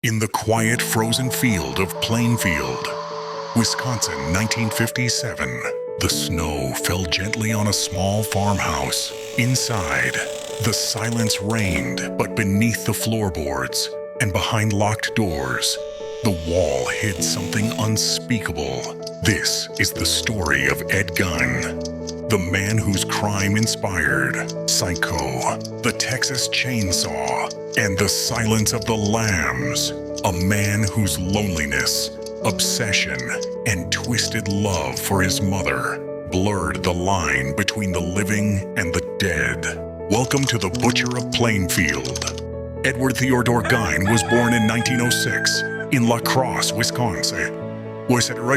In the quiet, frozen field of Plainfield, Wisconsin, 1957, the snow fell gently on a small farmhouse. Inside, the silence reigned, but beneath the floorboards and behind locked doors, the wall hid something unspeakable. This is the story of Ed Gein, the man whose crime inspired Psycho, The Texas Chainsaw, and The Silence of the Lambs. A man whose loneliness, obsession, and twisted love for his mother blurred the line between the living and the dead. Welcome to the Butcher of Plainfield. Edward Theodore Gein was born in 1906 in La Crosse, Wisconsin. Wisconsin.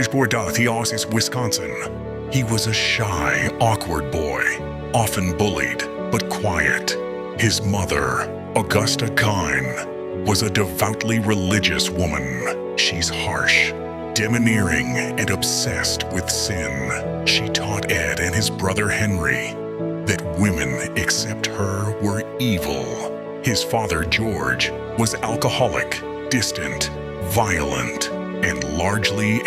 He was a shy, awkward boy, often bullied, but quiet. His mother, Augusta Gein, was a devoutly religious woman. She's harsh, domineering, and obsessed with sin. She taught Ed and his brother Henry that women except her were evil. His father, George, was alcoholic, distant, violent, and largely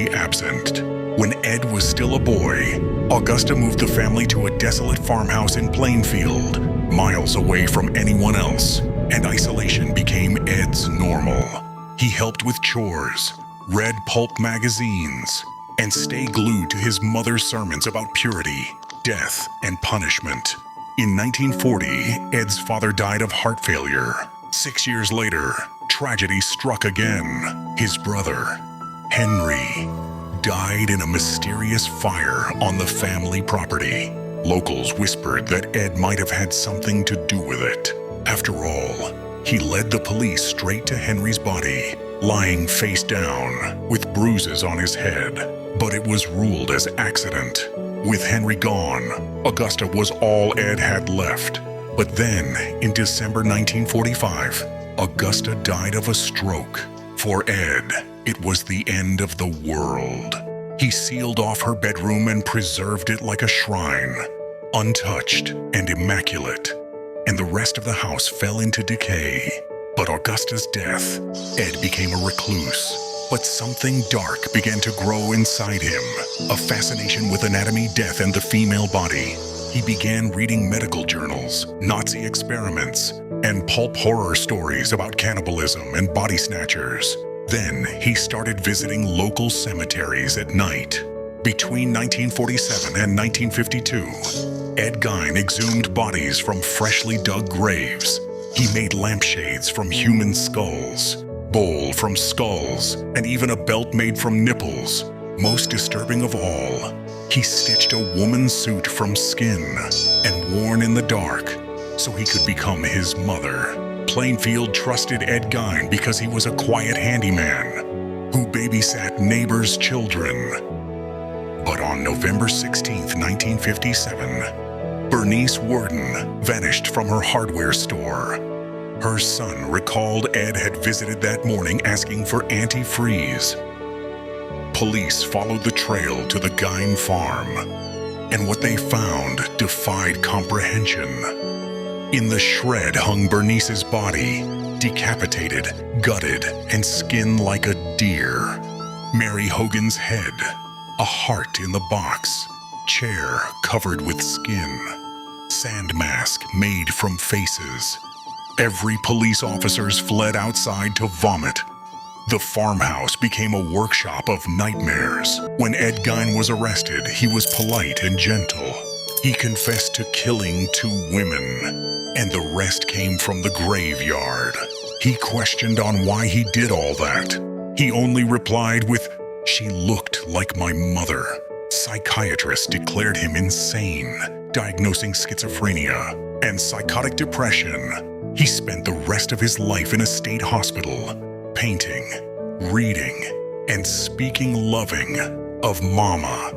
absent. When Ed was still a boy, Augusta moved the family to a desolate farmhouse in Plainfield, miles away from anyone else, and isolation became Ed's normal. He helped with chores, read pulp magazines, and stayed glued to his mother's sermons about purity, death, and punishment. In 1940, Ed's father died of heart failure. 6 years later, tragedy struck again. His brother, Henry, died in a mysterious fire on the family property. Locals whispered that Ed might have had something to do with it. After all, he led the police straight to Henry's body, lying face down, with bruises on his head. But it was ruled as accident. With Henry gone, Augusta was all Ed had left. But then, in December 1945, Augusta died of a stroke. For Ed, it was the end of the world. He sealed off her bedroom and preserved it like a shrine, untouched and immaculate. And the rest of the house fell into decay. But Augusta's death, Ed became a recluse. But something dark began to grow inside him, a fascination with anatomy, death, and the female body. He began reading medical journals, Nazi experiments, and pulp horror stories about cannibalism and body snatchers. Then he started visiting local cemeteries at night. Between 1947 and 1952, Ed Gein exhumed bodies from freshly dug graves. He made lampshades from human skulls, bowl from skulls, and even a belt made from nipples. Most disturbing of all, he stitched a woman's suit from skin and worn in the dark so he could become his mother. Plainfield trusted Ed Gein because he was a quiet handyman who babysat neighbors' children. But on November 16, 1957, Bernice Worden vanished from her hardware store. Her son recalled Ed had visited that morning asking for antifreeze. Police followed the trail to the Gein farm, and what they found defied comprehension. In the shred hung Bernice's body, decapitated, gutted, and skinned like a deer. Mary Hogan's head, a heart in the box, chair covered with skin, sand mask made from faces. Every police officers fled outside to vomit. The farmhouse became a workshop of nightmares. When Ed Gein was arrested, he was polite and gentle. He confessed to killing 2 women, and the rest came from the graveyard. He questioned on why he did all that. He only replied with, "She looked like my mother." Psychiatrists declared him insane, diagnosing schizophrenia and psychotic depression. He spent the rest of his life in a state hospital, painting, reading, and speaking loving of Mama.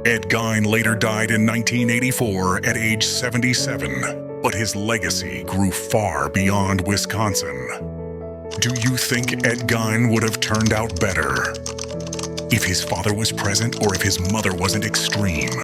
Ed Gein later died in 1984 at age 77, but his legacy grew far beyond Wisconsin. Do you think Ed Gein would have turned out better if his father was present or if his mother wasn't extreme?